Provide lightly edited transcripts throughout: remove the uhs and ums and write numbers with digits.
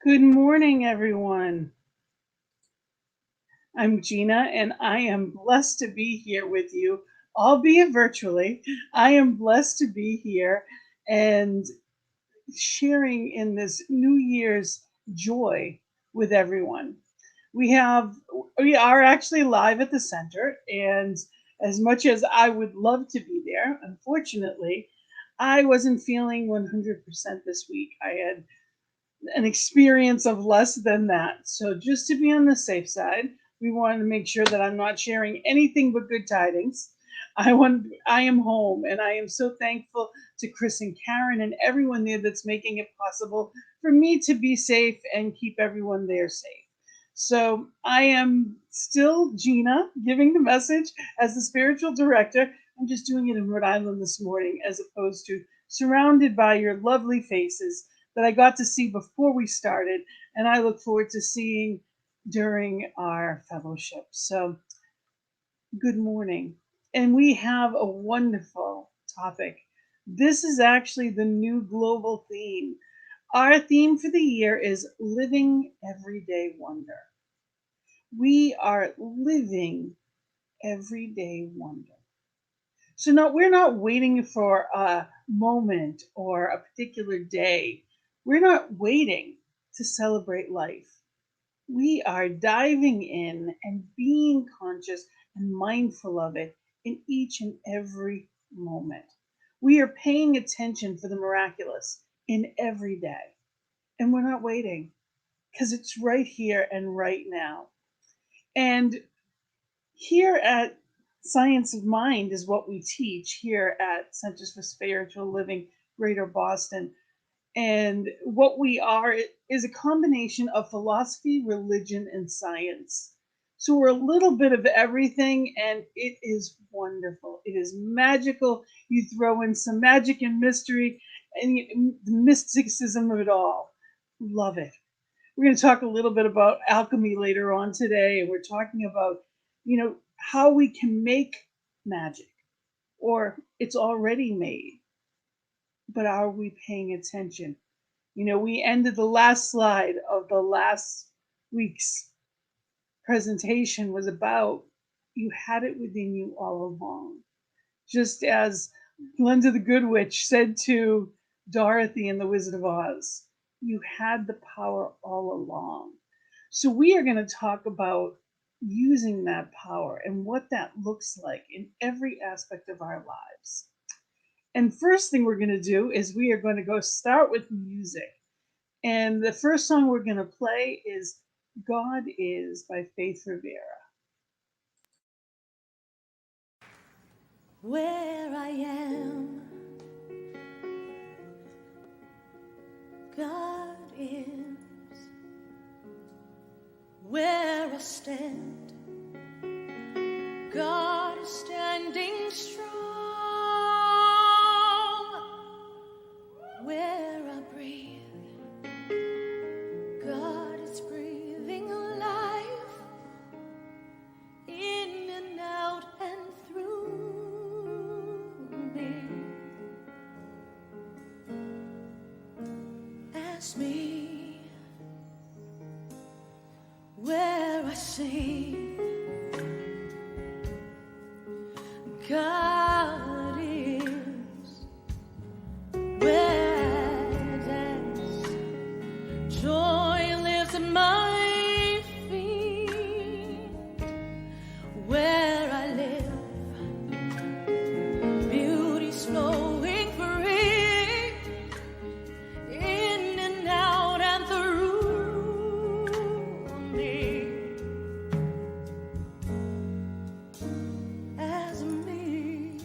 Good morning, everyone. I'm Gina, and I am blessed to be here with you, albeit virtually. I am blessed to be here and sharing in this New Year's joy with everyone. We have we are actually live at the center, and as much as I would love to be there, unfortunately, I wasn't feeling 100% this week. I had an experience of less than that. So just to be on the safe side, we wanted to make sure that I'm not sharing anything but good tidings. I am home and I am so thankful to Chris and Karen and everyone there that's making it possible for me to be safe and keep everyone there safe. So I am still Gina giving the message as the spiritual director. I'm just doing it in Rhode Island this morning as opposed to surrounded by your lovely faces that I got to see before we started, and I look forward to seeing during our fellowship. So, good morning. And we have a wonderful topic. This is actually the new global theme. Our theme for the year is Living Everyday Wonder. We are living everyday wonder. So no, we're not waiting for a moment or a particular day. We're not waiting to celebrate life. We are diving in and being conscious and mindful of it in each and every moment. We are paying attention for the miraculous in every day. And we're not waiting because it's right here and right now. And here at Science of Mind is what we teach here at Centers for Spiritual Living, Greater Boston. And what we are is a combination of philosophy, religion, and science. So we're a little bit of everything, and it is wonderful. It is magical. You throw in some magic and mystery and the mysticism of it all. Love it. We're going to talk a little bit about alchemy later on today. We're talking about, how we can make magic or it's already made, but are we paying attention? We ended the last slide of the last week's presentation was about you had it within you all along. Just as Glinda the Good Witch said to Dorothy in The Wizard of Oz, you had the power all along. So we are going to talk about using that power and what that looks like in every aspect of our lives. And first thing we're going to do is we are going to go start with music. And the first song we're going to play is God Is by Faith Rivera. Where I am, God is. Where I stand, God is standing strong. Where I breathe, God is breathing life in and out and through me. Ask me where I sing, God is. Where I dance, joy lives at my feet. Where I live, beauty's flowing free, in and out and through me. As me,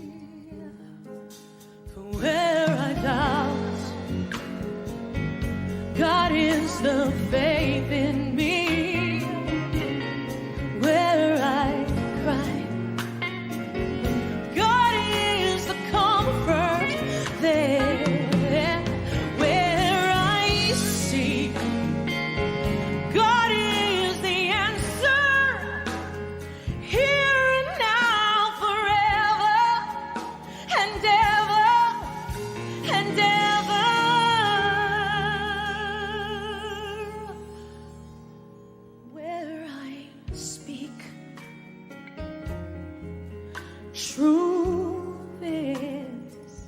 Truth is,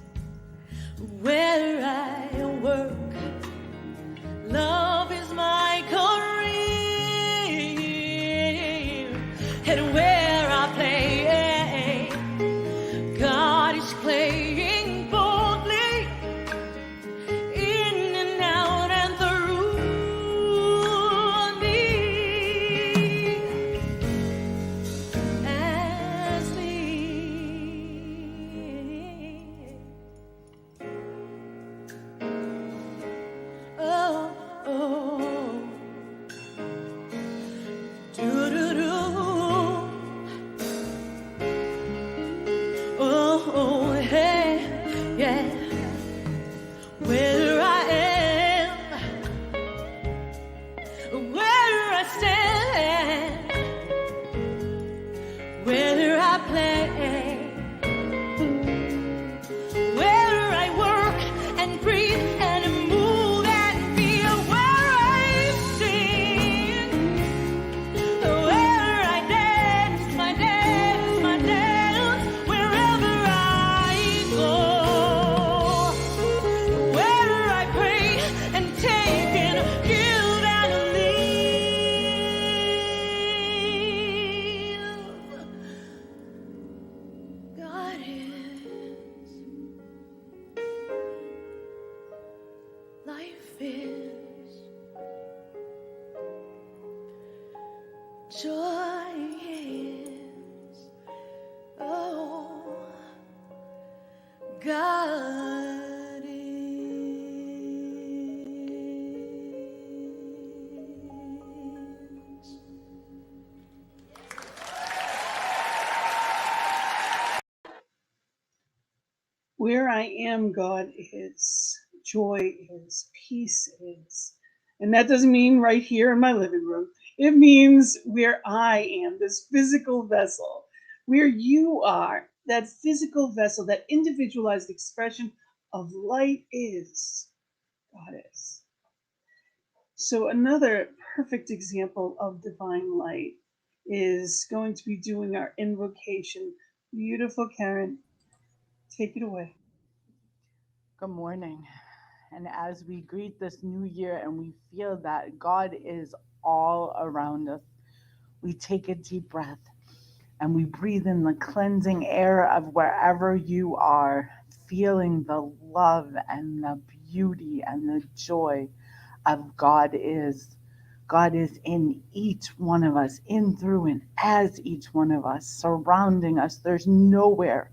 where I work, love is my career, and where I play, God is playing boldly, in and out and through me, as me. Oh, oh, do-do-do. Oh, hey, yeah. Where I am, where I stand, where I play, where I work and breathe and move and feel, where I sing, where I dance, my dance, my dance, wherever I go, where I pray and take and give and leave. God is, life is, joy is, oh, God is. Where I am, God is, joy is, peace is. And that doesn't mean right here in my living room. It means where I am, this physical vessel, where you are, that physical vessel, that individualized expression of light is, God is. So, another perfect example of divine light is going to be doing our invocation. Beautiful Karen, take it away. Good morning. And as we greet this new year and we feel that God is all around us, we take a deep breath and we breathe in the cleansing air of wherever you are, feeling the love and the beauty and the joy of God is. God is in each one of us, in, through, and as each one of us, surrounding us. There's nowhere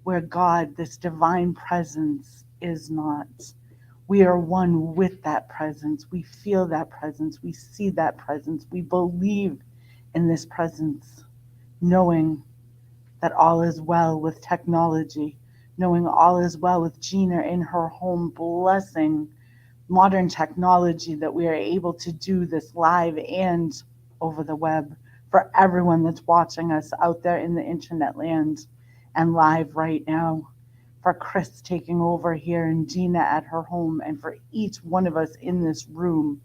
where God, this divine presence, is not. We are one with that presence. We feel that presence. We see that presence. We believe in this presence, knowing that all is well with technology, knowing all is well with Gina in her home, blessing modern technology that we are able to do this live and over the web for everyone that's watching us out there in the internet land and live right now, for Chris taking over here and Gina at her home, and for each one of us in this room,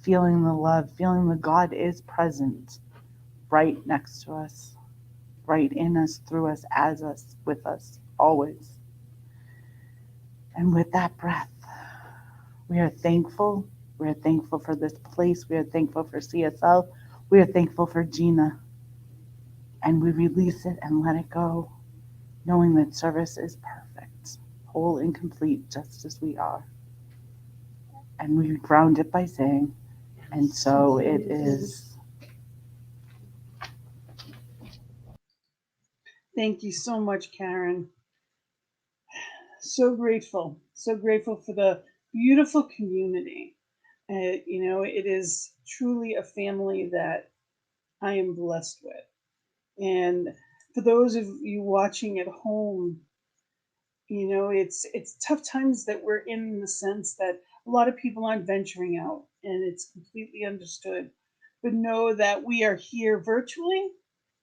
feeling the love, feeling the God is present right next to us, right in us, through us, as us, with us, always. And with that breath, we are thankful. We are thankful for this place. We are thankful for CSL. We are thankful for Gina. And we release it and let it go, knowing that service is perfect, whole and complete, just as we are. And we ground it by saying, and so it is. Thank you so much, Karen. So grateful. So grateful for the beautiful community. It is truly a family that I am blessed with. And for those of you watching at home, it's tough times that we're in the sense that a lot of people aren't venturing out, and it's completely understood. But know that we are here virtually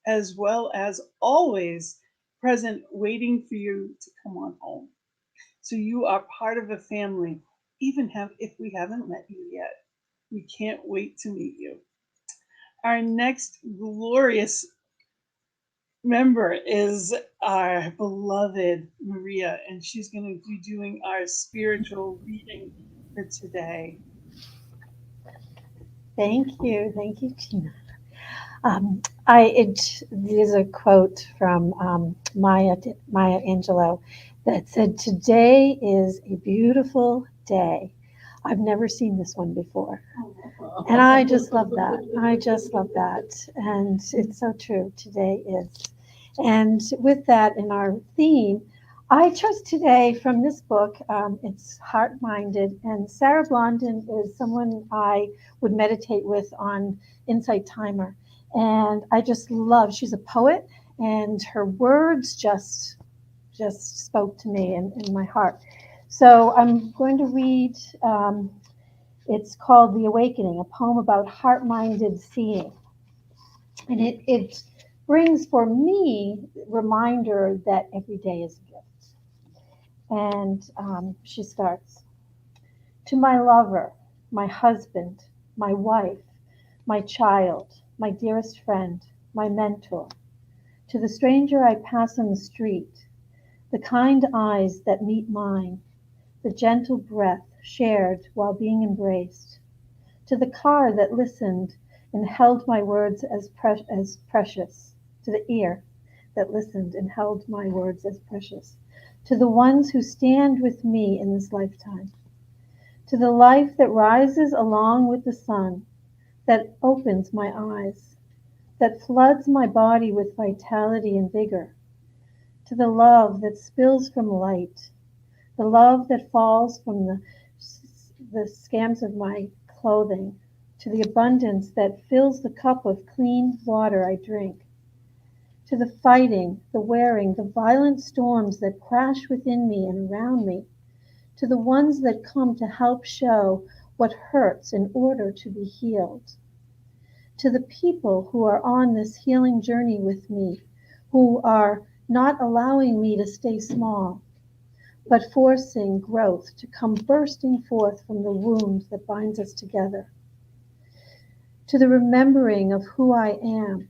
as well as always present, waiting for you to come on home. So you are part of a family, even if we haven't met you yet. We can't wait to meet you. Our next glorious member is our beloved Maria, and she's going to be doing our spiritual reading for today. Thank you, Gina. There's a quote from Maya Angelou that said, "Today is a beautiful day." I've never seen this one before, and I just love that. I just love that, and it's so true. Today is, and with that in our theme, I chose today from this book. It's Heart Minded, and Sarah Blondin is someone I would meditate with on Insight Timer. And I just love, she's a poet, and her words just spoke to me in my heart. So I'm going to read, it's called The Awakening, a poem about heart-minded seeing. And it brings for me reminder that every day is a gift. And she starts, "To my lover, my husband, my wife, my child, my dearest friend, my mentor, to the stranger I pass on the street, the kind eyes that meet mine, the gentle breath shared while being embraced, to the car that listened and held my words as precious, to the ear that listened and held my words as precious, to the ones who stand with me in this lifetime, to the life that rises along with the sun, that opens my eyes, that floods my body with vitality and vigor, to the love that spills from light, the love that falls from the scams of my clothing, to the abundance that fills the cup of clean water I drink, to the fighting, the wearing, the violent storms that crash within me and around me, to the ones that come to help show what hurts in order to be healed, to the people who are on this healing journey with me, who are not allowing me to stay small, but forcing growth to come bursting forth from the wound that binds us together, to the remembering of who I am,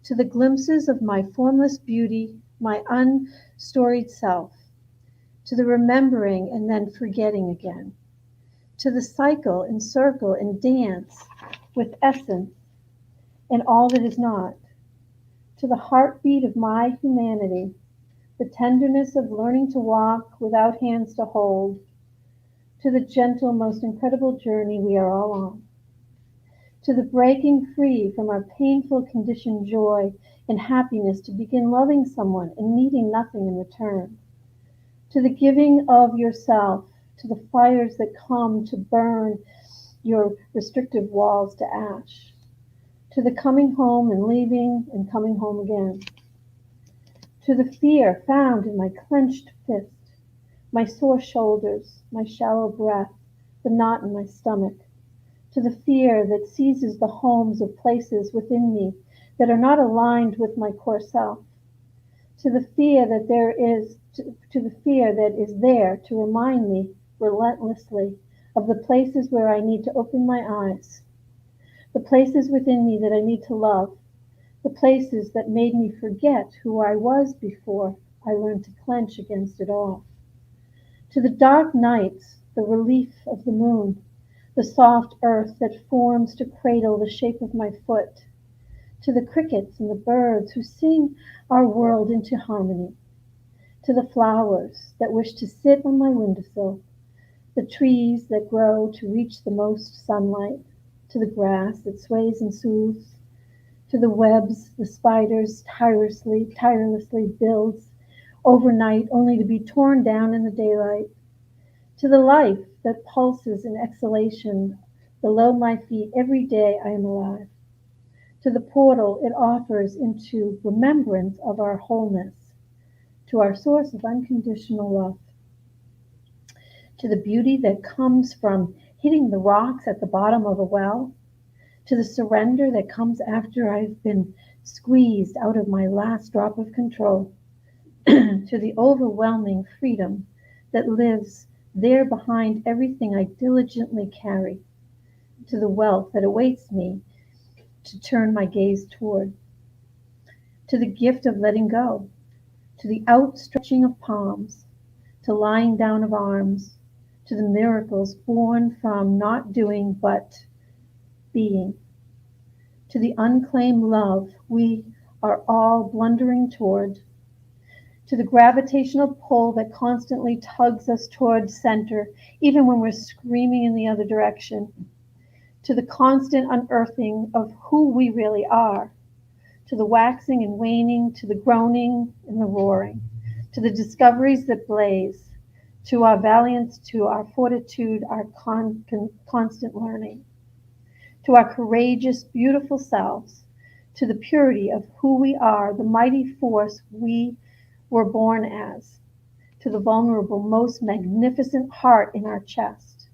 to the glimpses of my formless beauty, my unstoried self, to the remembering and then forgetting again, to the cycle and circle and dance with essence and all that is not, to the heartbeat of my humanity, the tenderness of learning to walk without hands to hold, to the gentle, most incredible journey we are all on, to the breaking free from our painful conditioned joy and happiness to begin loving someone and needing nothing in return, to the giving of yourself, to the fires that come to burn your restrictive walls to ash, to the coming home and leaving and coming home again, to the fear found in my clenched fist, my sore shoulders, my shallow breath, the knot in my stomach, to the fear that seizes the homes of places within me that are not aligned with my core self, to the fear that the fear that is there to remind me relentlessly of the places where I need to open my eyes, the places within me that I need to love, the places that made me forget who I was before I learned to clench against it all, to the dark nights, the relief of the moon, the soft earth that forms to cradle the shape of my foot, to the crickets and the birds who sing our world into harmony, to the flowers that wish to sit on my windowsill, the trees that grow to reach the most sunlight, to the grass that sways and soothes, to the webs the spiders tirelessly builds overnight only to be torn down in the daylight, to the life that pulses in exhalation below my feet every day I am alive, to the portal it offers into remembrance of our wholeness, to our source of unconditional love, to the beauty that comes from hitting the rocks at the bottom of a well, to the surrender that comes after I've been squeezed out of my last drop of control, to the overwhelming freedom that lives there behind everything I diligently carry, to the wealth that awaits me to turn my gaze toward, to the gift of letting go, to the outstretching of palms, to lying down of arms, to the miracles born from not doing but being, to the unclaimed love we are all blundering toward, to the gravitational pull that constantly tugs us toward center, even when we're screaming in the other direction, to the constant unearthing of who we really are, to the waxing and waning, to the groaning and the roaring, to the discoveries that blaze, to our valiance, to our fortitude, our constant learning, to our courageous, beautiful selves, to the purity of who we are, the mighty force we were born as, to the vulnerable, most magnificent heart in our chest,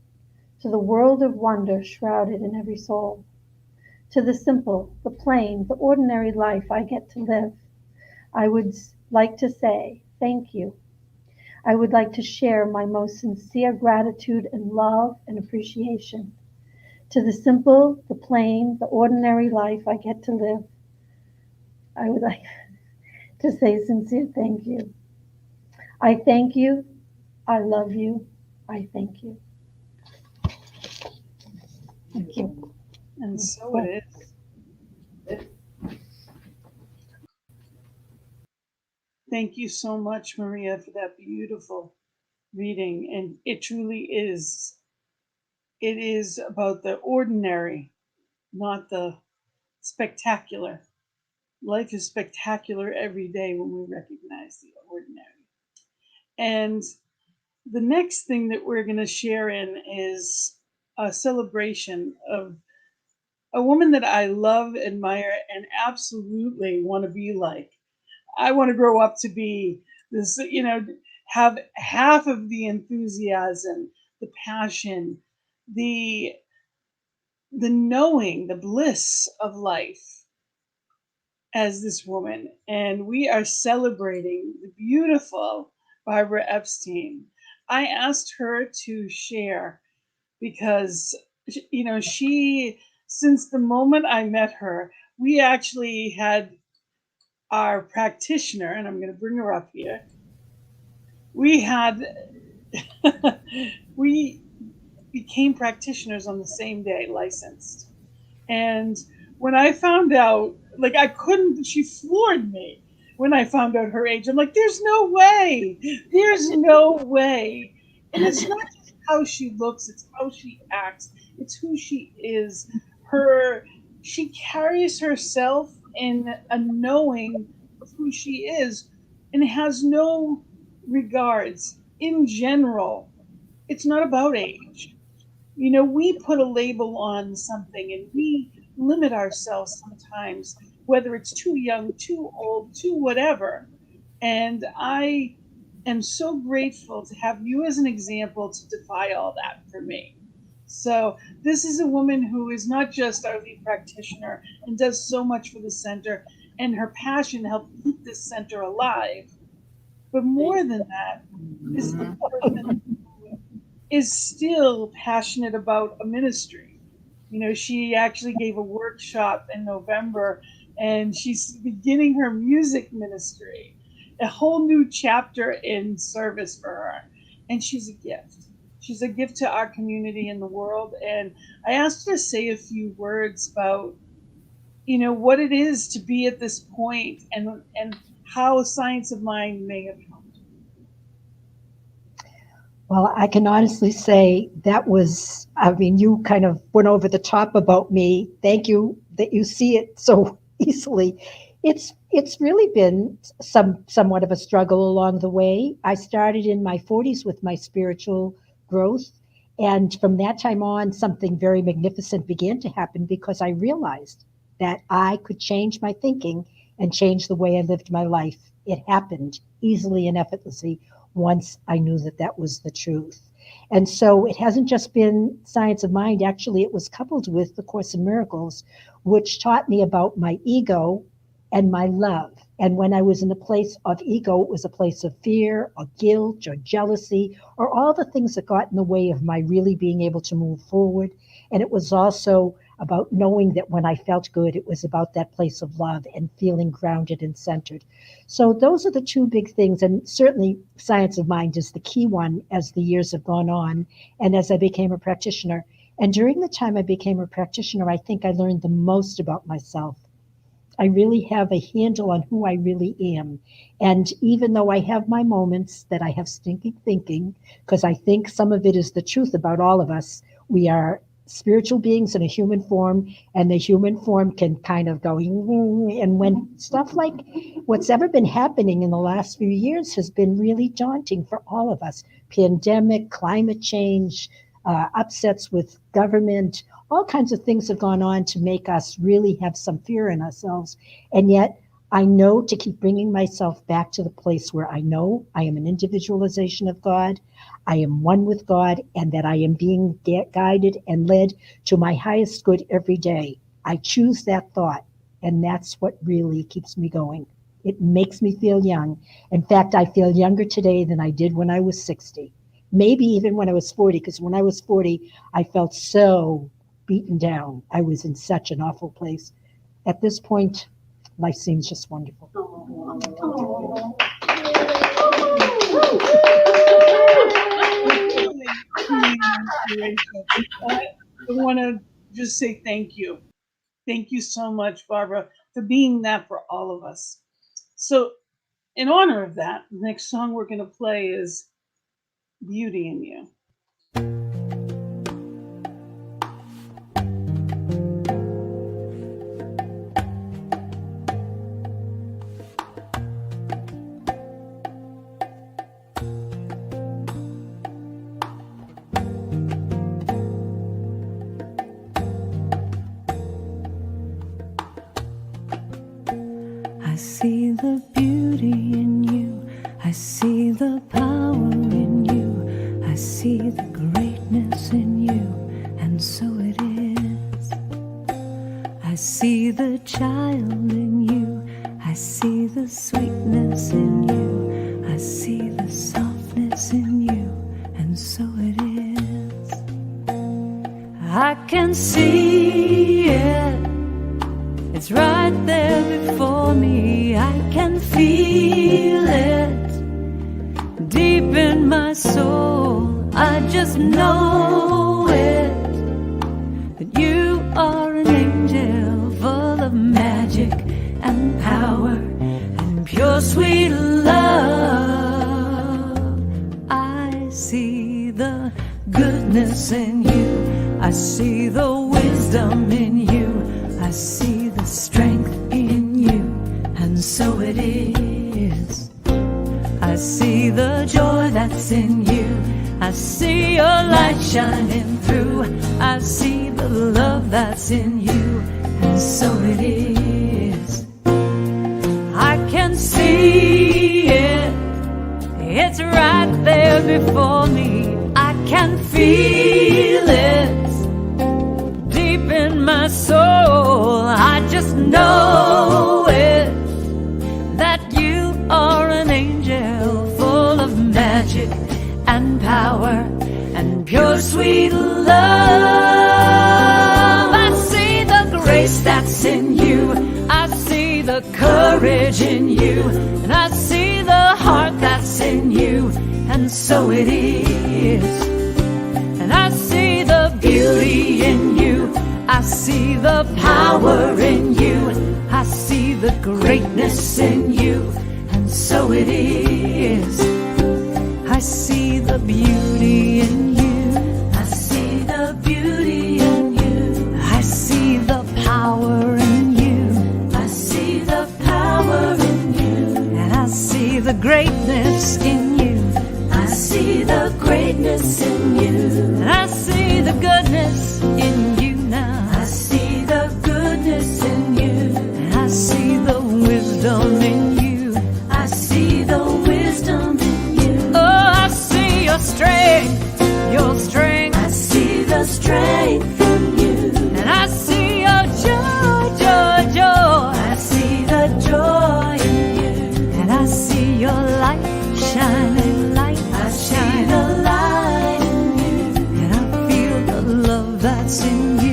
to the world of wonder shrouded in every soul, to the simple, the plain, the ordinary life I get to live. I would like to say thank you. I would like to share my most sincere gratitude and love and appreciation to the simple, the plain, the ordinary life I get to live. I would like to say sincere thank you. I thank you. I love you. I thank you. Thank you. And so it is. Thank you so much, Maria, for that beautiful reading. And it truly is. It is about the ordinary, not the spectacular. Life is spectacular every day when we recognize the ordinary. And the next thing that we're going to share in is a celebration of a woman that I love, admire, and absolutely want to be like. I want to grow up to be this, have half of the enthusiasm, the passion, the knowing, the bliss of life as this woman. And we are celebrating the beautiful Barbara Epstein. I asked her to share because, she, since the moment I met her, we actually had our practitioner, and I'm going to bring her up here. We had, we became practitioners on the same day, licensed. And when I found out, like, she floored me when I found out her age. I'm like, there's no way. There's no way. And it's not just how she looks, it's how she acts, it's who she is. She carries herself in a knowing of who she is and has no regards. In general, it's not about age. We put a label on something and we limit ourselves sometimes, whether it's too young, too old, too whatever. And I am so grateful to have you as an example to defy all that for me. So, this is a woman who is not just our lead practitioner and does so much for the center, and her passion helped keep this center alive. But more than that, is the person who is still passionate about a ministry. She actually gave a workshop in November and she's beginning her music ministry, a whole new chapter in service for her. And she's a gift. She's a gift to our community and the world. And I asked her to say a few words about, what it is to be at this point and how Science of Mind may have helped. Well, I can honestly say you kind of went over the top about me. Thank you that you see it so easily. It's really been somewhat of a struggle along the way. I started in my 40s with my spiritual growth. And from that time on, something very magnificent began to happen because I realized that I could change my thinking and change the way I lived my life. It happened easily and effortlessly once I knew that that was the truth. And so it hasn't just been Science of Mind. Actually, it was coupled with the Course in Miracles, which taught me about my ego and my love. And when I was in a place of ego, it was a place of fear or guilt or jealousy or all the things that got in the way of my really being able to move forward. And it was also about knowing that when I felt good, it was about that place of love and feeling grounded and centered. So those are the two big things. And certainly Science of Mind is the key one as the years have gone on and as I became a practitioner. And during the time I became a practitioner, I think I learned the most about myself. I really have a handle on who I really am. And even though I have my moments that I have stinking thinking, because I think some of it is the truth about all of us, we are spiritual beings in a human form, and the human form can kind of go, and when stuff like what's ever been happening in the last few years has been really daunting for all of us. Pandemic, climate change, upsets with government, all kinds of things have gone on to make us really have some fear in ourselves. And yet I know to keep bringing myself back to the place where I know I am an individualization of God, I am one with God, and that I am being guided and led to my highest good every day. I choose that thought, and that's what really keeps me going. It makes me feel young. In fact, I feel younger today than I did when I was 60, maybe even when I was 40, because when I was 40, I felt so beaten down. I was in such an awful place. At this point, life seems just wonderful. I want to just say thank you. Thank you so much, Barbara, for being that for all of us. So, in honor of that, the next song we're going to play is Beauty in You. I see the beauty in you. I see the power in you. I see the greatness in you, and so it is. I see the child in you. I see the sweetness in you. I see the softness in you, and so it is. I can see it. It's right there before me. I can feel it deep in my soul. I just know it, that you are an angel full of magic and power and pure sweet love. I see the goodness in you. I see the wisdom in you. I see the strength in you, and so it is. I see the joy that's in you. I see your light shining through. I see the love that's in you, and so it is. I can see it. It's right there before me. I can feel it deep in my soul. I just know it, that you are an angel full of magic and power and pure sweet love. I see the grace that's in you. I see the courage in you, and I see the heart that's in you, and so it is. And I see the beauty in you. I see the power in you. I see the greatness in you, and so it is. I see the beauty in you. I see the beauty in you. I see the power in you. I see the power in you. And I see the greatness in you. I see the greatness in you. And I see the goodness in you now. I see the goodness in you. And I see the wisdom in you. I see the wisdom in you. Oh, I see your strength, your strength. I see the strength in you. And I see your joy, joy, joy. I see the joy in you. And I see your light shining, light. I see the light in you. And I feel the love that's in you.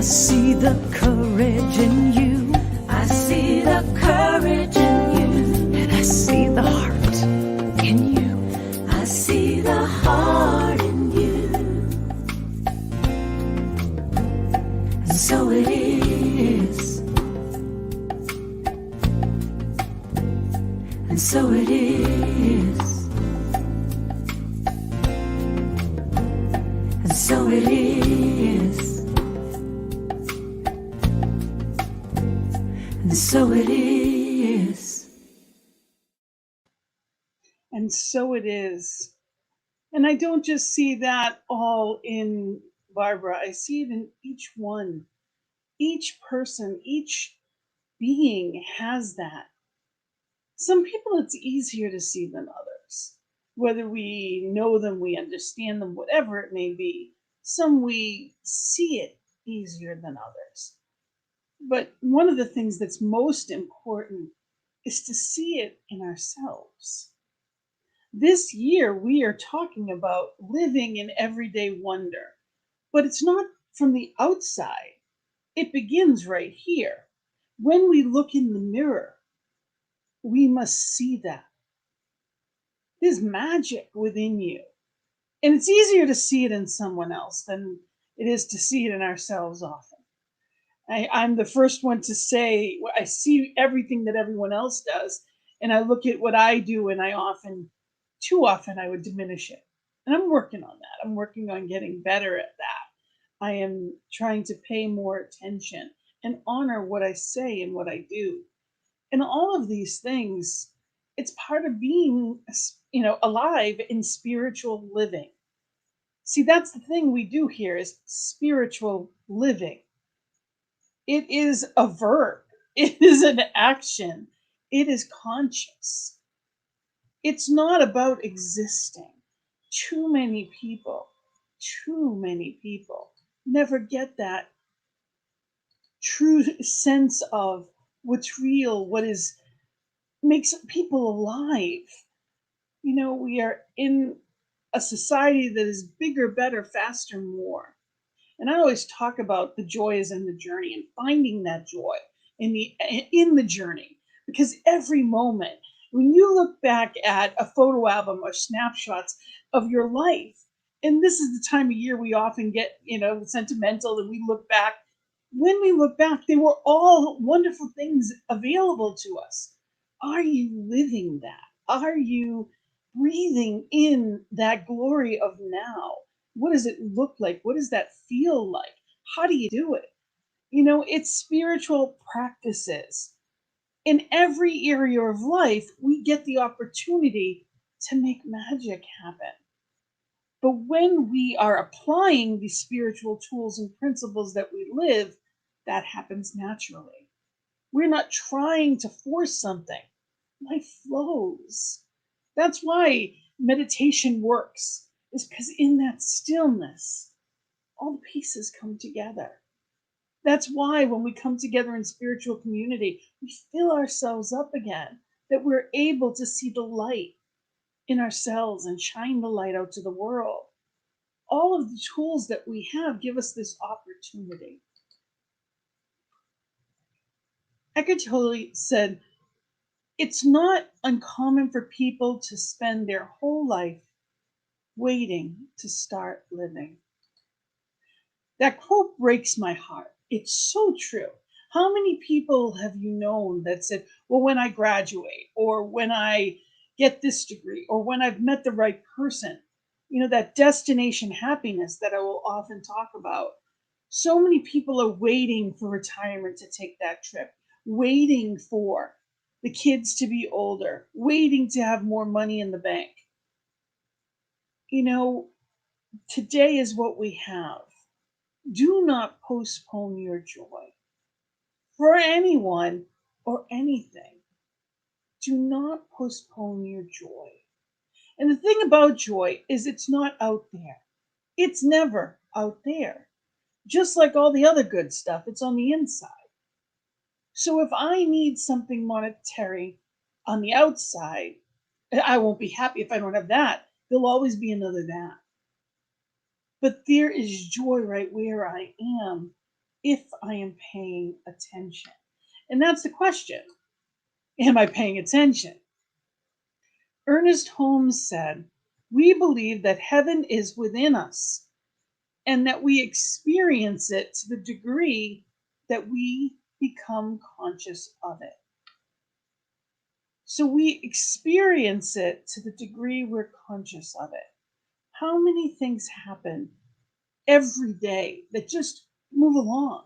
see the courage in you. I see the courage in you. And I see the heart in you. I see the heart in you. And so it is. And so it is. And so it is. And so it is. And so it is. And I don't just see that all in Barbara, I see it in each one. Each person, each being has that. Some people it's easier to see than others. Whether we know them, we understand them, whatever it may be. Some we see it easier than others. But one of the things that's most important is to see it in ourselves. This year, we are talking about living in everyday wonder, but it's not from the outside. It begins right here. When we look in the mirror, we must see that. There's magic within you. And it's easier to see it in someone else than it is to see it in ourselves often. I'm the first one to say I see everything that everyone else does, and I look at what I do, and too often, I would diminish it. And I'm working on that. I'm working on getting better at that. I am trying to pay more attention and honor what I say and what I do. And all of these things, it's part of being, alive in spiritual living. See, that's the thing we do here is spiritual living. It is a verb. It is an action. It is conscious. It's not about existing. Too many people never get that true sense of what's real, makes people alive. We are in a society that is bigger, better, faster, more. And I always talk about the joy is in the journey and finding that joy in the journey. Because every moment, when you look back at a photo album or snapshots of your life, and this is the time of year we often get, sentimental and we look back. When we look back, they were all wonderful things available to us. Are you living that? Are you breathing in that glory of now? What does it look like? What does that feel like? How do you do it? It's spiritual practices. In every area of life, we get the opportunity to make magic happen. But when we are applying these spiritual tools and principles that we live, that happens naturally. We're not trying to force something. Life flows. That's why meditation works, is because in that stillness, all the pieces come together. That's why when we come together in spiritual community, we fill ourselves up again, that we're able to see the light in ourselves and shine the light out to the world. All of the tools that we have give us this opportunity. Eckhart Tolle said, it's not uncommon for people to spend their whole life waiting to start living. That quote breaks my heart. It's so true. How many people have you known that said, well, when I graduate, or when I get this degree, or when I've met the right person, that destination happiness that I will often talk about. So many people are waiting for retirement to take that trip, waiting for the kids to be older, waiting to have more money in the bank. Today is what we have. Do not postpone your joy for anyone or anything. Do not postpone your joy. And the thing about joy is it's not out there. It's never out there. Just like all the other good stuff, it's on the inside. So if I need something monetary on the outside, I won't be happy if I don't have that. There'll always be another that. But there is joy right where I am if I am paying attention. And that's the question. Am I paying attention? Ernest Holmes said, "We believe that heaven is within us and that we experience it to the degree that we become conscious of it." So we experience it to the degree we're conscious of it. How many things happen every day that just move along?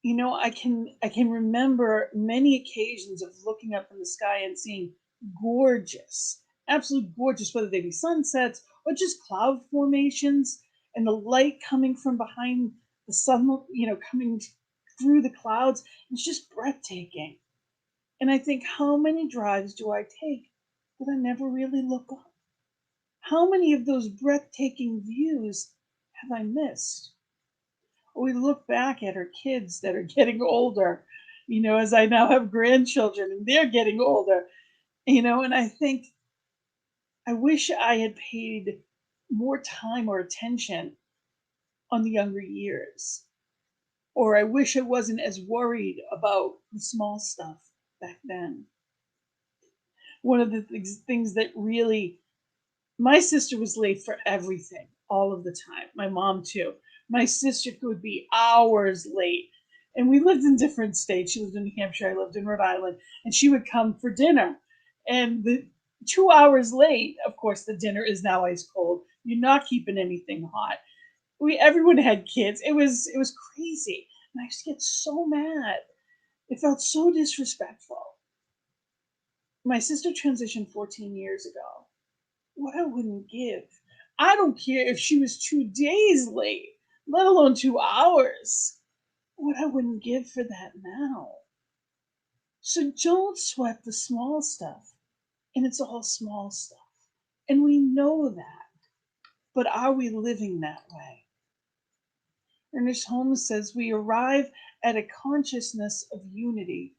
I can remember many occasions of looking up in the sky and seeing gorgeous, absolutely gorgeous, whether they be sunsets or just cloud formations and the light coming from behind the sun, coming through the clouds. It's just breathtaking. And I think, how many drives do I take that I never really look up? How many of those breathtaking views have I missed? We look back at our kids that are getting older, as I now have grandchildren and they're getting older, and I think, I wish I had paid more time or attention on the younger years. Or I wish I wasn't as worried about the small stuff back then. One of the things that really, my sister was late for everything, all of the time. My mom, too. My sister could be hours late. And we lived in different states. She lived in New Hampshire, I lived in Rhode Island. And she would come for dinner. And the 2 hours late, of course, the dinner is now ice cold. You're not keeping anything hot. Everyone had kids. It was crazy. And I used to get so mad. It felt so disrespectful. My sister transitioned 14 years ago. What I wouldn't give. I don't care if she was 2 days late, let alone 2 hours. What I wouldn't give for that now. So don't sweat the small stuff. And it's all small stuff. And we know that. But are we living that way? Ernest Holmes says we arrive at a consciousness of unity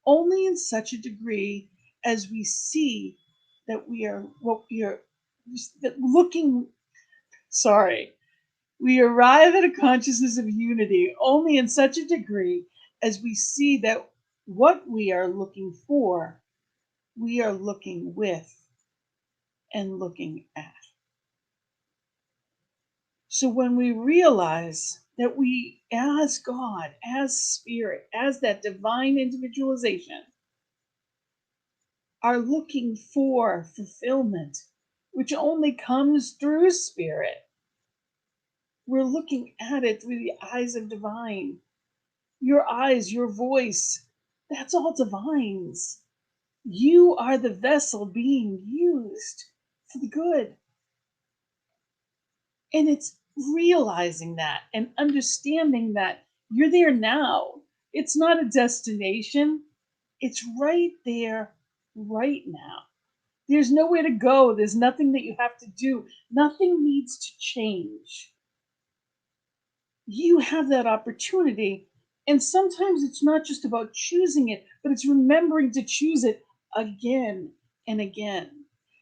only in such a degree as we see that we are what we are that looking sorry. We arrive at a consciousness of unity only in such a degree as we see that what we are looking for, we are looking with and looking at. So when we realize that we, as God, as Spirit, as that divine individualization, are looking for fulfillment, which only comes through Spirit, we're looking at it through the eyes of divine. Your eyes, your voice, that's all divine's. You are the vessel being used for the good. And it's realizing that and understanding that you're there now. It's not a destination, it's right there, right now. There's nowhere to go, there's nothing that you have to do, nothing needs to change. You have that opportunity. And sometimes it's not just about choosing it, but it's remembering to choose it again and again.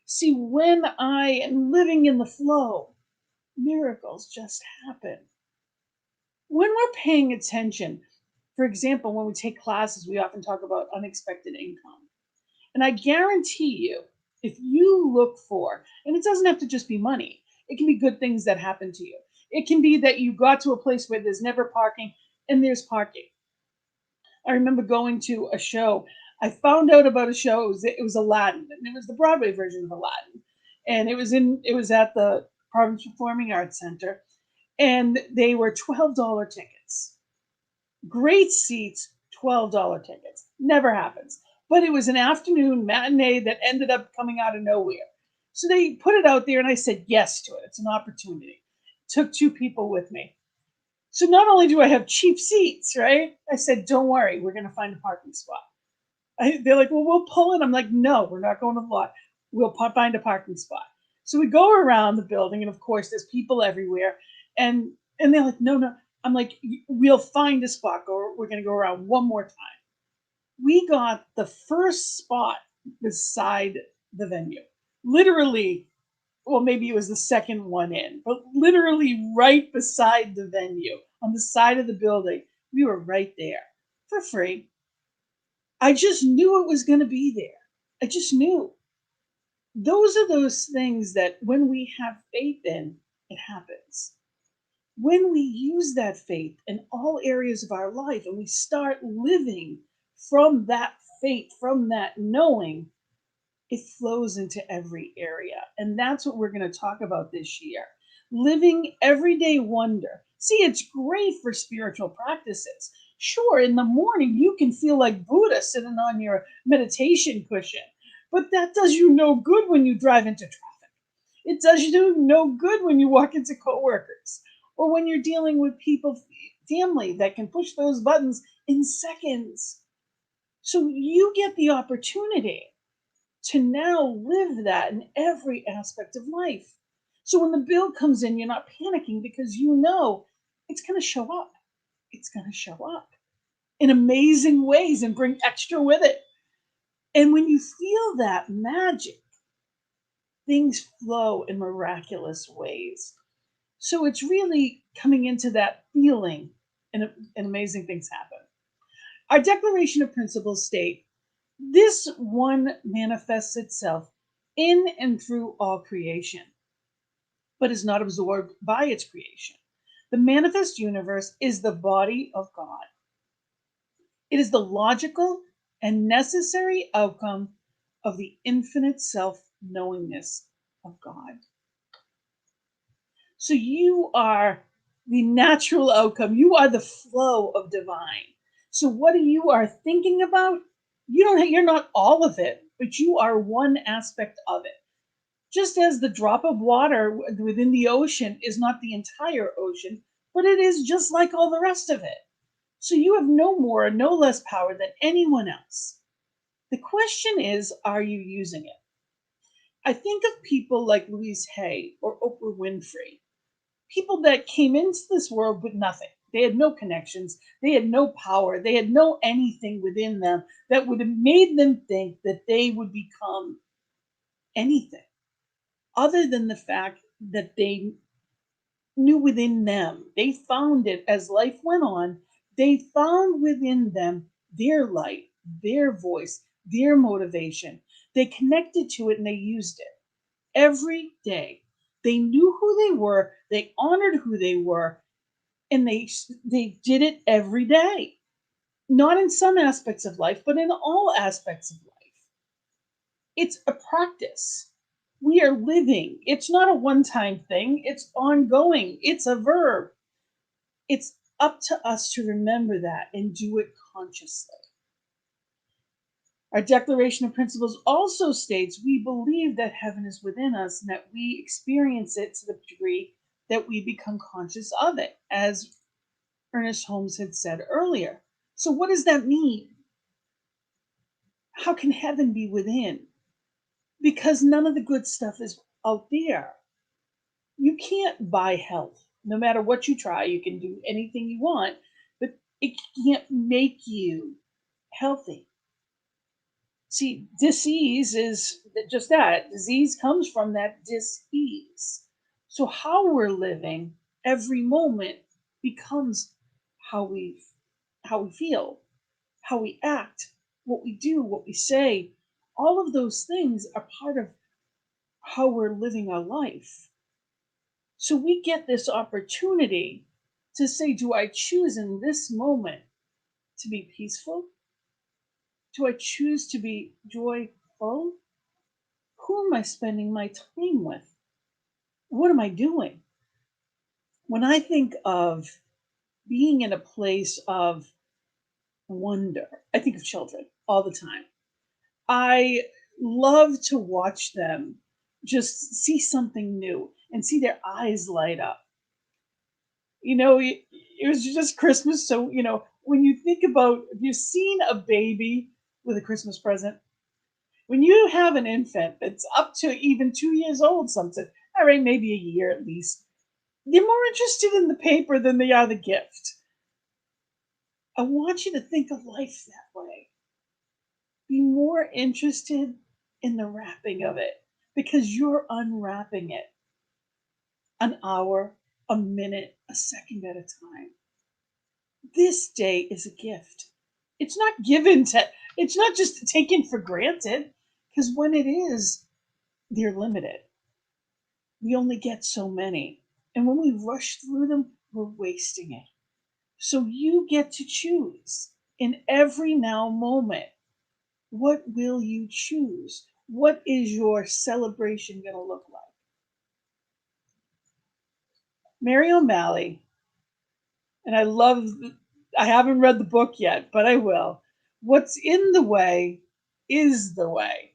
See, when I am living in the flow, miracles just happen. When we're paying attention, for example, when we take classes, we often talk about unexpected income. And I guarantee you, if you look for, and it doesn't have to just be money, it can be good things that happen to you. It can be that you got to a place where there's never parking and there's parking. I remember going to a show. I found out about a show. It was Aladdin, and it was the Broadway version of Aladdin. And it was at the Province Performing Arts Center, and they were $12 tickets. Great seats, $12 tickets. Never happens. But it was an afternoon matinee that ended up coming out of nowhere. So they put it out there, and I said yes to it. It's an opportunity. Took 2 people with me. So not only do I have cheap seats, right? I said, don't worry, we're going to find a parking spot. They're like, well, we'll pull in. I'm like, no, we're not going to the lot. We'll find a parking spot. So we go around the building, and of course, there's people everywhere. And they're like, no. I'm like, we'll find a spot. We're going to go around one more time. We got the first spot beside the venue. Literally, well, maybe it was the second one in, but literally right beside the venue. on the side of the building. We were right there for free. I just knew it was going to be there. I just knew. Those are those things that when we have faith in, it happens. When we use that faith in all areas of our life and we start living from that faith, from that knowing, it flows into every area. And that's what we're going to talk about this year. Living everyday wonder. See, it's great for spiritual practices. Sure, in the morning, you can feel like Buddha sitting on your meditation cushion, but that does you no good when you drive into traffic. It does you no good when you walk into coworkers or when you're dealing with people, family that can push those buttons in seconds. So you get the opportunity to now live that in every aspect of life. So when the bill comes in, you're not panicking because you know it's going to show up. It's going to show up in amazing ways and bring extra with it. And when you feel that magic, things flow in miraculous ways. So it's really coming into that feeling, and amazing things happen. Our Declaration of Principles state, this one manifests itself in and through all creation, but is not absorbed by its creation. The manifest universe is the body of God. It is the logical and necessary outcome of the infinite self-knowingness of God. So you are the natural outcome. You are the flow of divine. So what you are thinking about, you're not all of it, but you are one aspect of it. Just as the drop of water within the ocean is not the entire ocean, but it is just like all the rest of it. So you have no more, no less power than anyone else. The question is, are you using it? I think of people like Louise Hay or Oprah Winfrey, people that came into this world with nothing. They had no connections. They had no power. They had no anything within them that would have made them think that they would become anything other than the fact that they knew within them. They found it as life went on. They found within them their light, their voice, their motivation. They connected to it and they used it every day. They knew who they were. They honored who they were, and they did it every day. Not in some aspects of life, but in all aspects of life. It's a practice. We are living. It's not a one-time thing. It's ongoing. It's a verb. It's up to us to remember that and do it consciously. Our Declaration of Principles also states we believe that heaven is within us and that we experience it to the degree that we become conscious of it, as Ernest Holmes had said earlier. So what does that mean? How can heaven be within? Because none of the good stuff is out there. You can't buy health. No matter what you try, you can do anything you want, but it can't make you healthy. See, disease is just that. Disease comes from that dis-ease. So how we're living every moment becomes how we feel, how we act, what we do, what we say. All of those things are part of how we're living our life. So we get this opportunity to say, do I choose in this moment to be peaceful? Do I choose to be joyful? Who am I spending my time with? What am I doing? When I think of being in a place of wonder, I think of children all the time. I love to watch them just see something new and see their eyes light up. It was just Christmas. So, when you think about, if you've seen a baby with a Christmas present, when you have an infant that's up to even 2 years old, something, all right, maybe a year at least, they're more interested in the paper than they are the gift. I want you to think of life that way. Be more interested in the wrapping of it because you're unwrapping it an hour, a minute, a second at a time. This day is a gift. It's not given to, it's not just taken for granted, because when it is, they're limited. We only get so many. And when we rush through them, we're wasting it. So you get to choose in every now moment. What will you choose? What is your celebration going to look like? Mary O'Malley, and I haven't read the book yet, but I will. What's in the way is the way.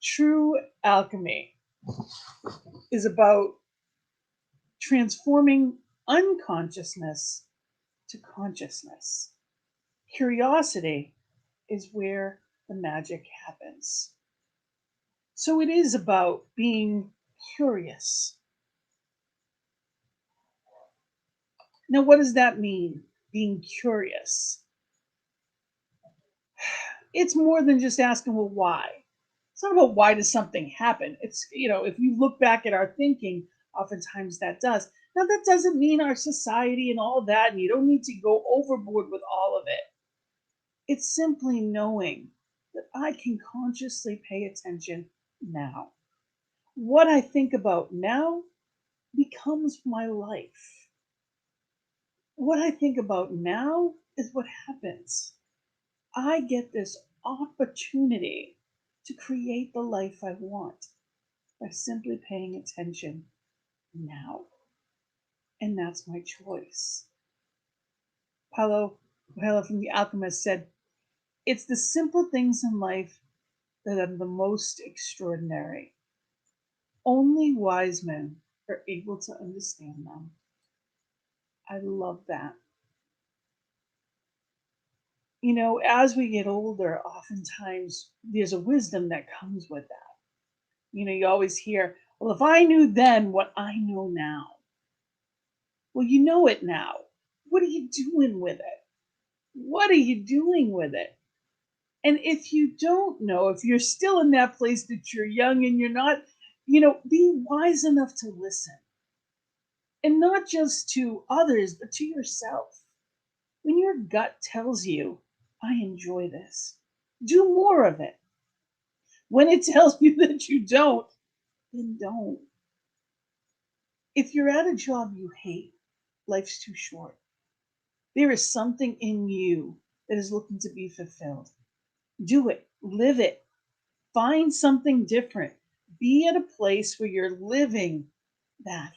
True alchemy is about transforming unconsciousness to consciousness. Curiosity is where the magic happens. So it is about being curious. Now, what does that mean? Being curious. It's more than just asking, well, why? It's not about why does something happen. It's, if you look back at our thinking, oftentimes that does. Now, that doesn't mean our society and all that, and you don't need to go overboard with all of it. It's simply knowing that I can consciously pay attention now. What I think about now becomes my life. What I think about now is what happens. I get this opportunity to create the life I want by simply paying attention now. And that's my choice. Paulo Coelho from The Alchemist said, it's the simple things in life that are the most extraordinary. Only wise men are able to understand them. I love that. As we get older, oftentimes there's a wisdom that comes with that. You always hear, well, if I knew then what I know now. Well, you know it now. What are you doing with it? What are you doing with it? And if you don't know, if you're still in that place that you're young and you're not, be wise enough to listen. And not just to others, but to yourself. When your gut tells you, I enjoy this, do more of it. When it tells you that you don't, then don't. If you're at a job you hate, life's too short. There is something in you that is looking to be fulfilled. Do it, live it, find something different. Be at a place where you're living that.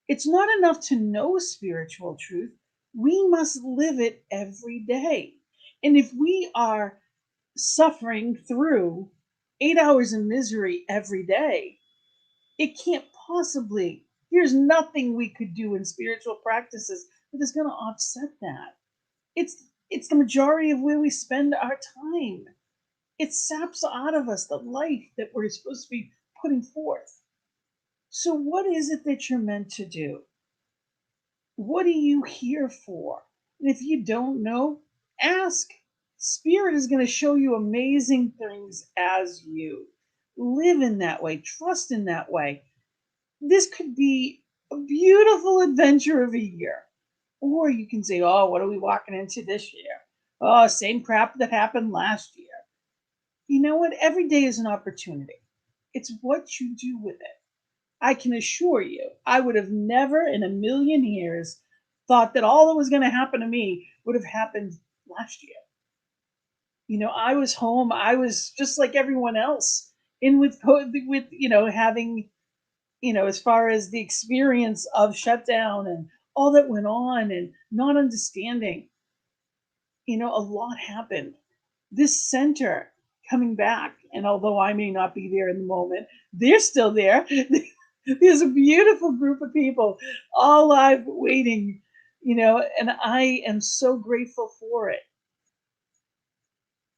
It's not enough to know spiritual truth. We must live it every day. And if we are suffering through 8 hours of misery every day, it can't possibly, there's nothing we could do in spiritual practices that is going to offset that. It's the majority of where we spend our time. It saps out of us the life that we're supposed to be putting forth. So what is it that you're meant to do? What are you here for? And if you don't know, ask. Spirit is going to show you amazing things as you live in that way, trust in that way. This could be a beautiful adventure of a year. Or you can say, oh, what are we walking into this year? Oh, same crap that happened last year. You know what? Every day is an opportunity. It's what you do with it. I can assure you, I would have never in a million years thought that all that was going to happen to me would have happened last year. I was home. I was just like everyone else in with having, as far as the experience of shutdown and all that went on and not understanding, a lot happened. This center coming back, and although I may not be there in the moment, they're still there. There's a beautiful group of people all live waiting, and I am so grateful for it.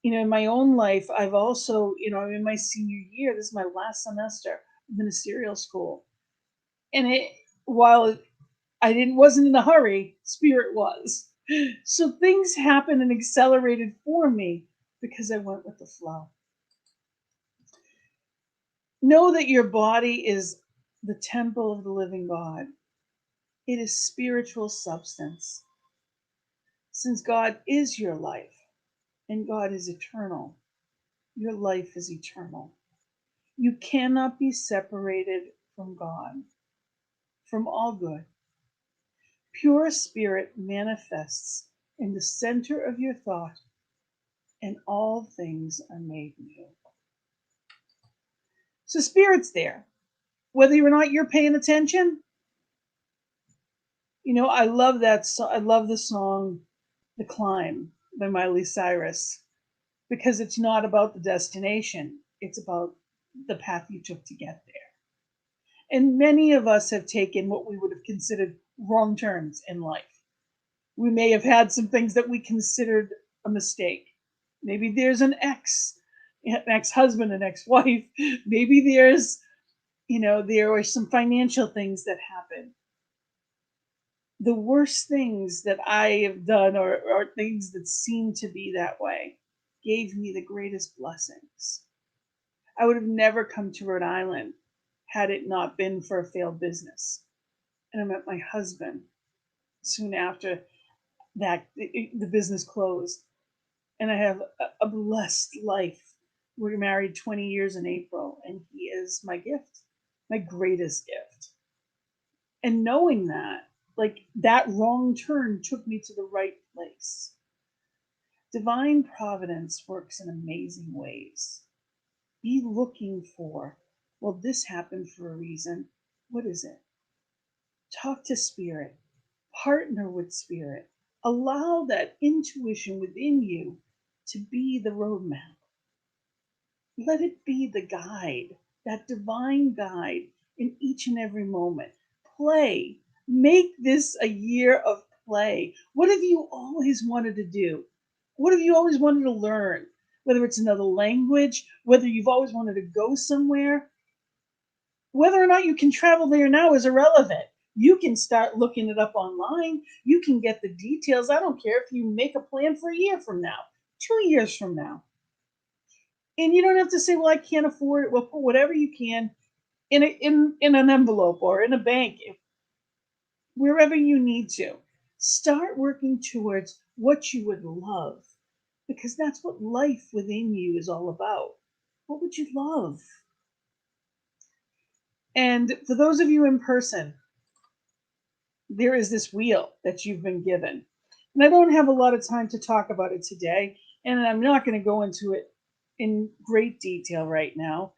In my own life, I've also, I'm in my senior year. This is my last semester of ministerial school. And while I wasn't in a hurry, spirit was. So things happened and accelerated for me because I went with the flow. Know that your body is the temple of the living God. It is spiritual substance. Since God is your life and God is eternal, your life is eternal. You cannot be separated from God, from all good. Pure spirit manifests in the center of your thought, and all things are made new. So spirit's there, whether or not you're paying attention. You know, I love that. I love the song "The Climb" by Miley Cyrus, because it's not about the destination; it's about the path you took to get there. And many of us have taken what we would have considered wrong turns in life. We may have had some things that we considered a mistake. Maybe there's an ex-husband, an ex-wife. Maybe there's, there were some financial things that happened. The worst things that I have done, or things that seem to be that way, gave me the greatest blessings. I would have never come to Rhode Island had it not been for a failed business. And I met my husband soon after that the business closed. And I have a blessed life. We're married 20 years in April, and he is my gift, my greatest gift. And knowing that, like, that wrong turn took me to the right place. Divine providence works in amazing ways. Be looking for, well, this happened for a reason. What is it? Talk to spirit, partner with spirit, allow that intuition within you to be the roadmap. Let it be the guide, that divine guide in each and every moment. Play. Make this a year of play. What have you always wanted to do? What have you always wanted to learn? Whether it's another language, whether you've always wanted to go somewhere, whether or not you can travel there now is irrelevant. You can start looking it up online. You can get the details. I don't care if you make a plan for a year from now, 2 years from now. And you don't have to say, well, I can't afford it. Well, put whatever you can in an envelope or in a bank, wherever you need to. Start working towards what you would love, because that's what life within you is all about. What would you love? And for those of you in person, there is this wheel that you've been given. And I don't have a lot of time to talk about it today, and I'm not going to go into it in great detail right now.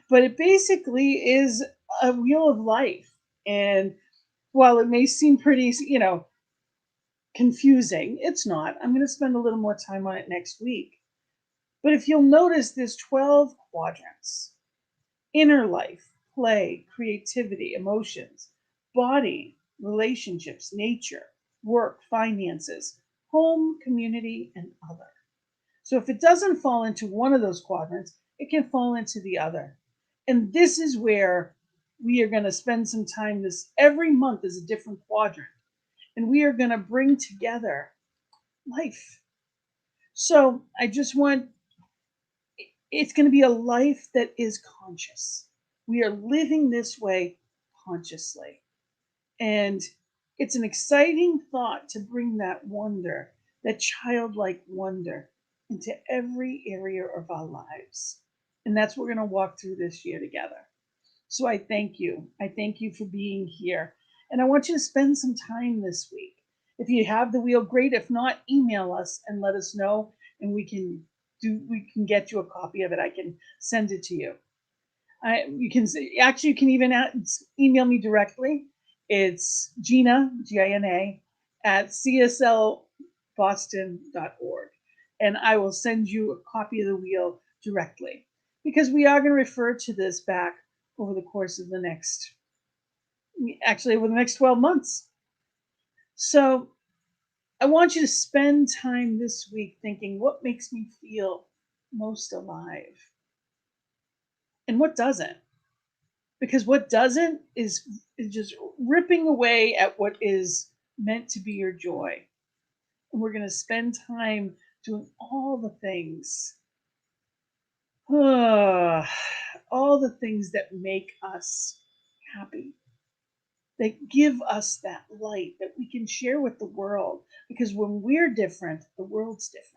But it basically is a wheel of life. And while it may seem pretty, confusing, it's not. I'm going to spend a little more time on it next week. But if you'll notice, there's 12 quadrants: inner life, play, creativity, emotions, body, relationships, nature, work, finances, home, community, and other. So if it doesn't fall into one of those quadrants, it can fall into the other. And this is where we are going to spend some time. This every month is a different quadrant. And we are going to bring together life. So I just want, it's going to be a life that is conscious. We are living this way consciously. And it's an exciting thought to bring that wonder, that childlike wonder, into every area of our lives. And that's what we're going to walk through this year together. So I thank you. I thank you for being here. And I want you to spend some time this week. If you have the wheel, great. If not, email us and let us know, and we can get you a copy of it. I can send it to you. You can even email me directly. It's Gina, Gina, at cslboston.org. And I will send you a copy of the wheel directly, because we are going to refer to this back over the course of over the next 12 months. So I want you to spend time this week thinking, what makes me feel most alive? And what doesn't? Because what doesn't is just ripping away at what is meant to be your joy. And we're going to spend time doing all the things, all the things that make us happy, that give us that light that we can share with the world. Because when we're different, the world's different.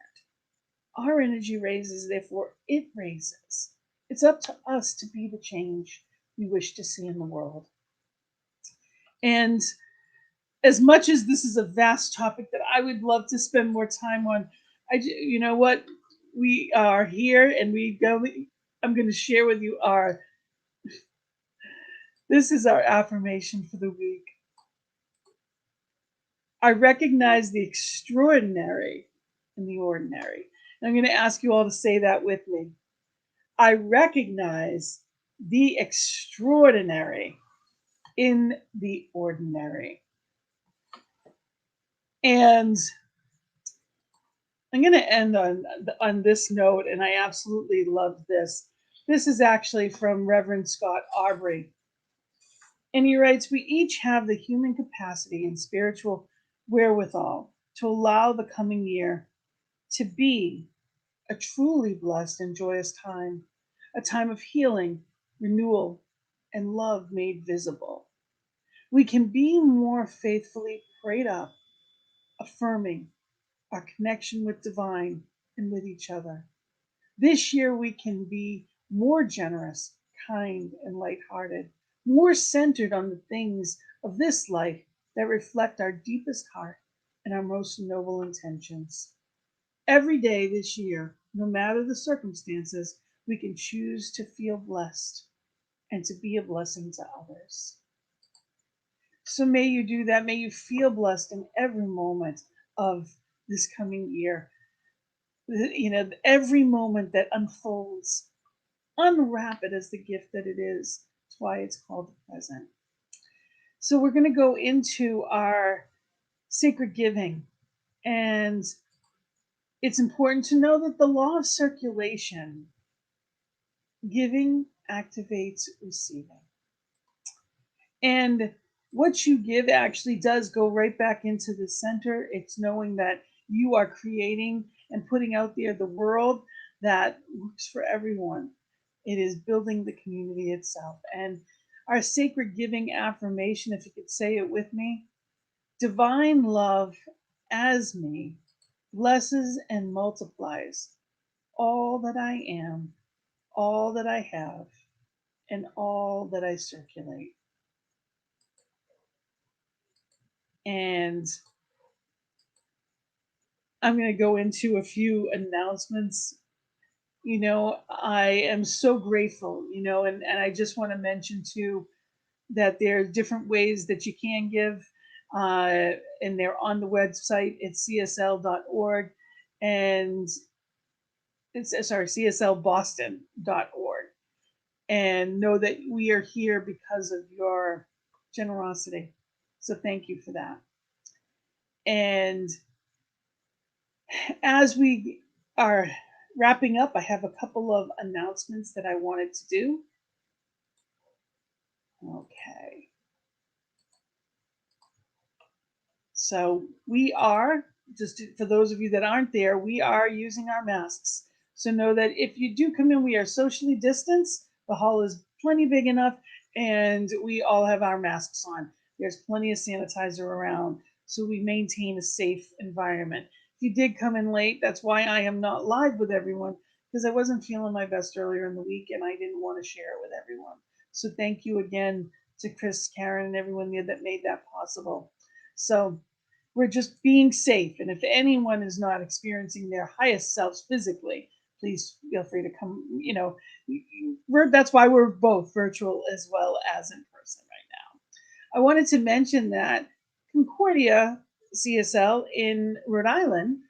Our energy raises, therefore it raises. It's up to us to be the change we wish to see in the world. And as much as this is a vast topic that I would love to spend more time on, you know what? We are here, and I'm going to share with you this is our affirmation for the week. I recognize the extraordinary in the ordinary. And I'm going to ask you all to say that with me. I recognize the extraordinary in the ordinary. And I'm going to end on this note, and I absolutely love this. This is actually from Reverend Scott Aubrey. And he writes, we each have the human capacity and spiritual wherewithal to allow the coming year to be a truly blessed and joyous time, a time of healing, renewal, and love made visible. We can be more faithfully prayed up, affirming our connection with divine and with each other. This year, we can be more generous, kind, and lighthearted, more centered on the things of this life that reflect our deepest heart and our most noble intentions. Every day this year, no matter the circumstances, we can choose to feel blessed and to be a blessing to others. So may you do that. May you feel blessed in every moment of this coming year. You know, every moment that unfolds, unwrap it as the gift that it is. That's why it's called the present. So we're going to go into our sacred giving. And it's important to know that the law of circulation, giving activates receiving. And what you give actually does go right back into the center. It's knowing that you are creating and putting out there the world that works for everyone. It is building the community itself. And our sacred giving affirmation, if you could say it with me, divine love as me blesses and multiplies all that I am, all that I have, and all that I circulate. And I'm going to go into a few announcements. You know, I am so grateful, you know, and I just want to mention too that there are different ways that you can give, and they're on the website. It's csl.org, and it's sorry, cslboston.org. And know that we are here because of your generosity. So thank you for that. And as we are wrapping up, I have a couple of announcements that I wanted to do. Okay. So we are, just for those of you that aren't there, we are using our masks. So know that if you do come in, we are socially distanced. The hall is plenty big enough, and we all have our masks on. There's plenty of sanitizer around, so we maintain a safe environment. If you did come in late, that's why I am not live with everyone, because I wasn't feeling my best earlier in the week, and I didn't want to share it with everyone. So thank you again to Chris, Karen, and everyone there that made that possible. So we're just being safe. And if anyone is not experiencing their highest selves physically, please feel free to come. You know, that's why we're both virtual as well as in person right now. I wanted to mention that Concordia CSL in Rhode Island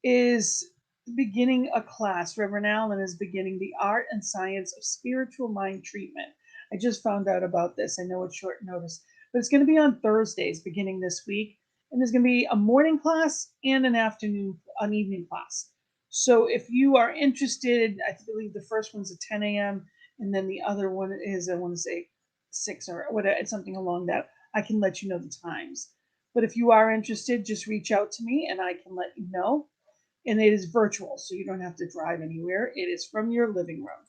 is beginning a class. Reverend Allen is beginning the art and science of spiritual mind treatment. I just found out about this. I know it's short notice, but it's going to be on Thursdays beginning this week. And there's going to be a morning class and an evening class. So if you are interested, I believe the first one's at 10 a.m. and then the other one is, I want to say 6 or whatever, something along that. I can let you know the times. But if you are interested, just reach out to me and I can let you know. And it is virtual, so you don't have to drive anywhere. It is from your living room.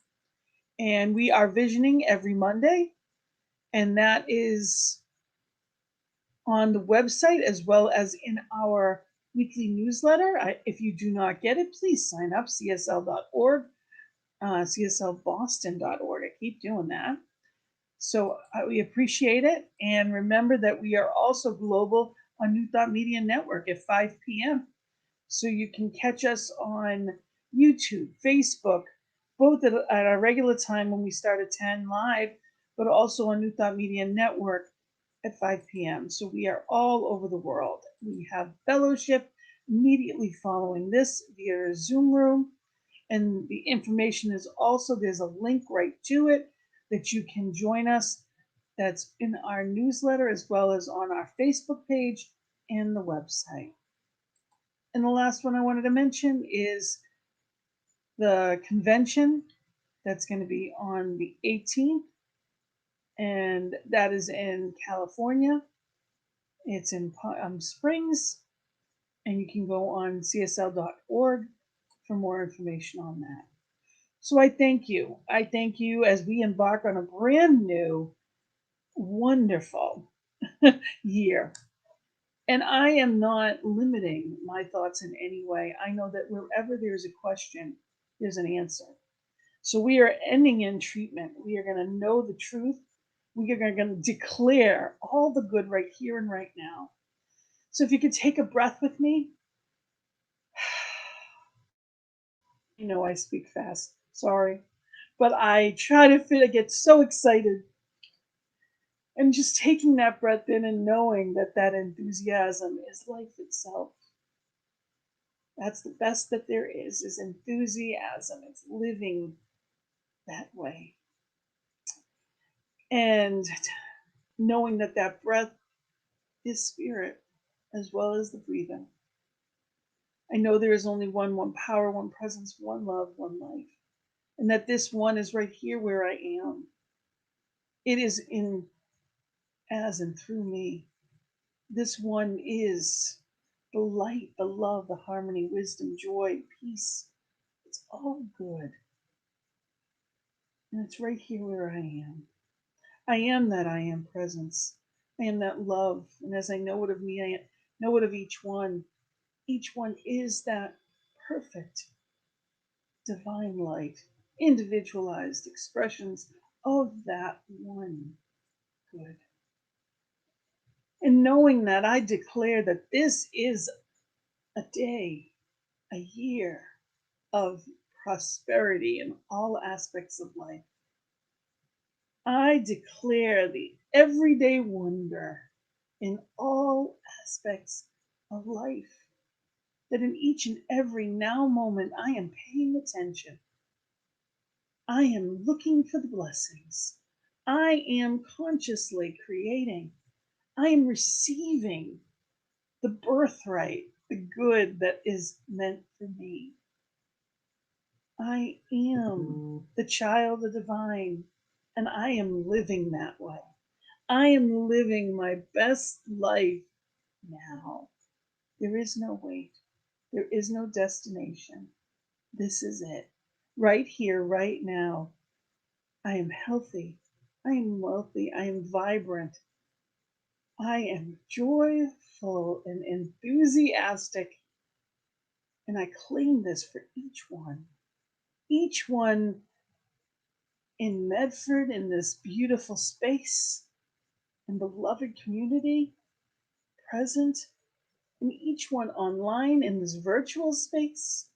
And we are visioning every Monday, and that is on the website as well as in our weekly newsletter. If you do not get it, please sign up, csl.org, cslboston.org. I keep doing that. So we appreciate it. And remember that we are also global on New Thought Media Network at 5 p.m. So you can catch us on YouTube, Facebook, both at our regular time when we start at 10 live, but also on New Thought Media Network at 5 p.m. So we are all over the world. We have fellowship immediately following this via Zoom room. And the information is also, there's a link right to it that you can join us. That's in our newsletter as well as on our Facebook page and the website. And the last one I wanted to mention is the convention that's going to be on the 18th, and that is in California. It's in Palm Springs, and you can go on csl.org for more information on that. So I thank you. I thank you as we embark on a brand new, wonderful year. And I am not limiting my thoughts in any way. I know that wherever there's a question, there's an answer. So we are ending in treatment. We are going to know the truth. We are going to declare all the good right here and right now. So if you could take a breath with me. You know I speak fast. Sorry. But I try to fit, I get so excited. And just taking that breath in and knowing that that enthusiasm is life itself. That's the best that there is enthusiasm. It's living that way. And knowing that that breath is spirit as well as the breathing. I know there is only one power, one presence, one love, one life. And that this one is right here where I am. It is in, as and through me. This one is the light, the love, the harmony, wisdom, joy, peace. It's all good. And it's right here where I am. I am that I am presence. I am that love. And as I know it of me, I know it of each one. Each one is that perfect divine light, individualized expressions of that one good. And knowing that, I declare that this is a day, a year of prosperity in all aspects of life. I declare the everyday wonder in all aspects of life, that in each and every now moment I am paying attention. I am looking for the blessings. I am consciously creating. I am receiving the birthright, the good that is meant for me. I am the child of the divine, and I am living that way. I am living my best life now. There is no wait. There is no destination. This is it. Right here, right now. I am healthy. I am wealthy. I am vibrant. I am joyful and enthusiastic. And I claim this for each one. Each one in Medford, in this beautiful space and beloved community, present, and each one online in this virtual space,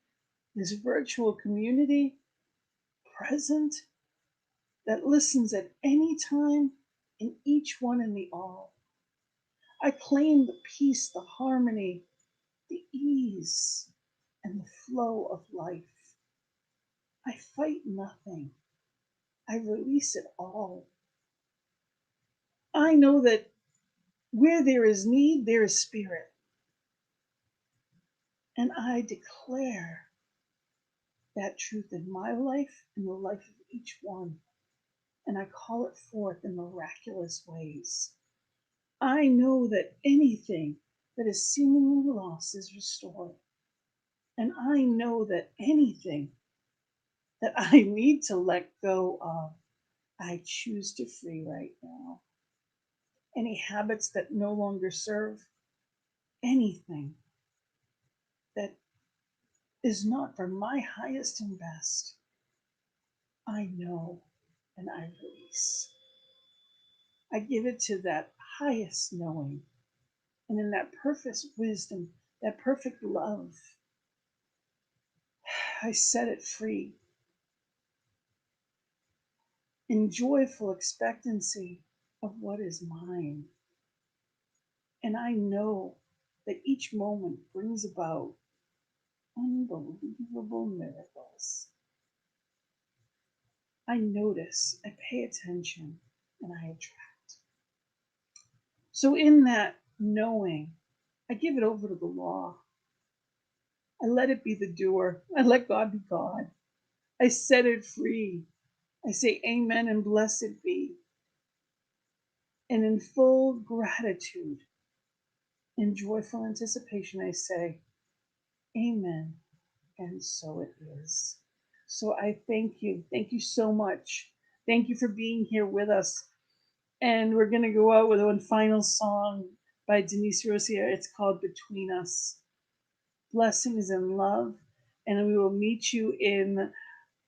this virtual community, present, that listens at any time, in each one in the all. I claim the peace, the harmony, the ease, and the flow of life. I fight nothing. I release it all. I know that where there is need, there is spirit. And I declare that truth in my life, in the life of each one. And I call it forth in miraculous ways. I know that anything that is seemingly lost is restored. And I know that anything that I need to let go of, I choose to free right now. any habits that no longer serve, anything that is not for my highest and best, I know and I release. I give it to that highest knowing. And in that perfect wisdom, that perfect love, I set it free in joyful expectancy of what is mine. And I know that each moment brings about unbelievable miracles. I notice, I pay attention, and I attract. So in that knowing, I give it over to the law. I let it be the doer. I let God be God. I set it free. I say amen and blessed be. And in full gratitude, in joyful anticipation, I say amen. And so it is. So I thank you. Thank you so much. Thank you for being here with us. And we're going to go out with one final song by Denise Rossier. It's called Between Us. Blessings and love. And we will meet you in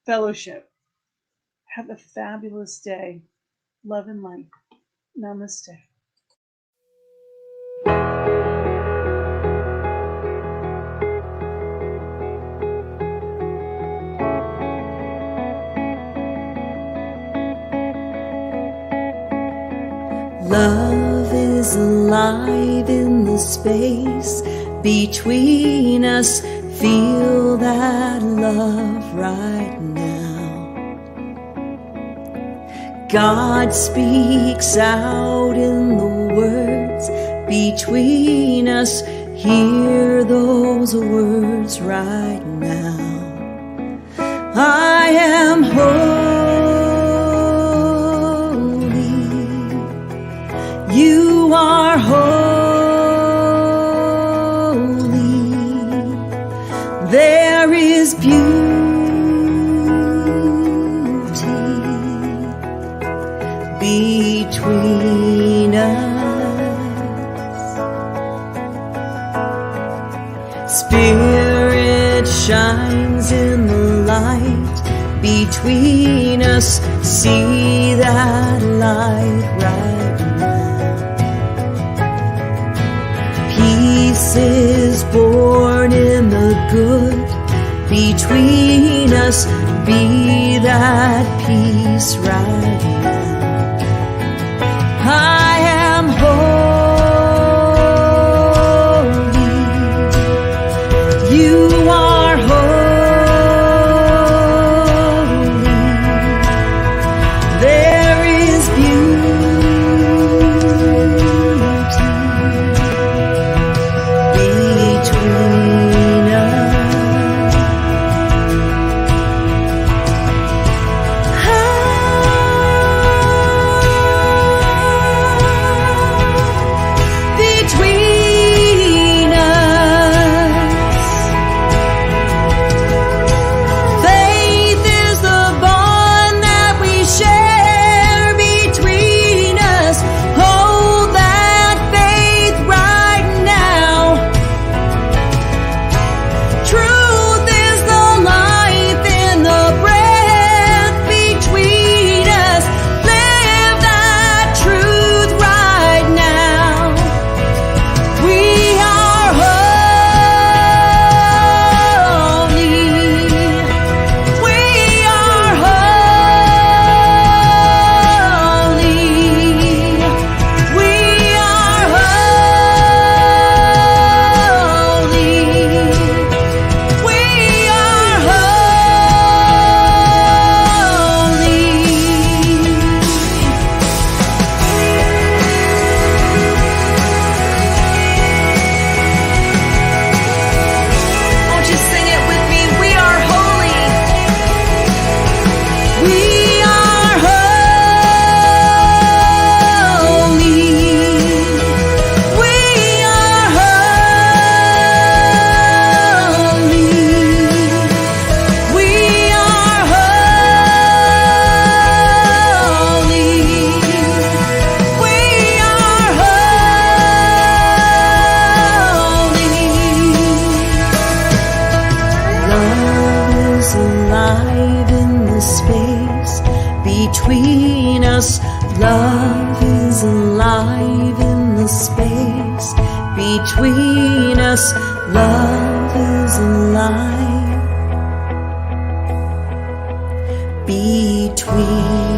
fellowship. Have a fabulous day. Love and light. Namaste. Love is alive in the space between us. Feel that love right now. God speaks out in the words between us. Hear those words right now. I am holy. You are holy. There is beauty between us. Spirit shines in the light between us. See that light right now. Peace is born in the good between us. Be that peace right now. I am holy. You are holy. There is beauty between us. I between us. Love is alive in the space between us. Love is alive between